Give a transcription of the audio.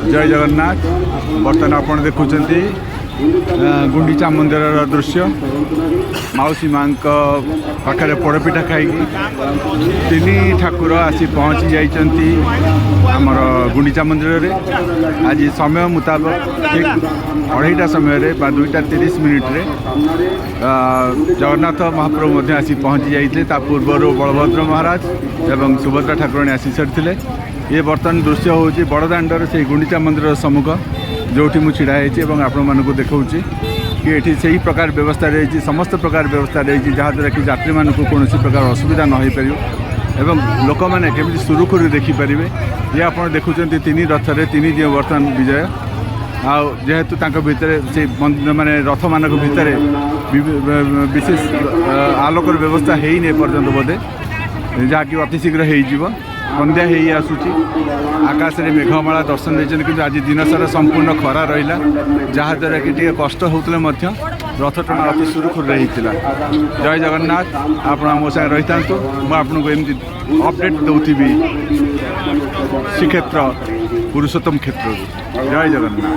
जय जगन्नाथ। बर्तमान आपण देखुं गुंडीचा मंदिर दृश्य मौसी माँ पाखे पोड़पिठा खाई तीन ठाकुर आसी पहुँची जाइंट आमर गुंडीचा मंदिर रे। आज समय मुताबक ठीक 2:30 समय 2:30 मिनिट्रे जगन्नाथ महाप्रभु आसी पहुँची जाइए। पूर्वर बलभद्र महाराज एवं सुभद्रा ठाकुराणी आसी सारी। ये बर्तमान दृश्य हूँ बड़दाण्डर से गुंडीचा मंदिर सम्मुख जोटी मु छिड़ा होती आपण मानक देखा कि ये से ही प्रकार व्यवस्था रही समस्त प्रकार व्यवस्था रही जहाँद्वारा कि यात्री मानक कौन प्रकार असुविधा न हो पार एवं लोक मैंने केमी सुरुखुरु देखिपारे। ये आप देखुं तीन रथ रे तीन दिव बर्तमान विजय जेहेतु भितर से माने रथ मानक भितर विशेष आलोकर व्यवस्था है नहीं पर्यंत बोधे जहाँकि अति शीघ्र हो संध्या हो आसूची। आकाश में मेघमाला दर्शन देते कि आज दिन सारा संपूर्ण खरा रहा जहाँद्वारा कि कष्ट होते रथ टଣା अति सुरुखुरु होता। जय जगन्नाथ। आप मो साथ रही था मुझे एमती अपडेट दौथी श्रीक्षेत्र पुरुषोत्तम क्षेत्र। जय जगन्नाथ।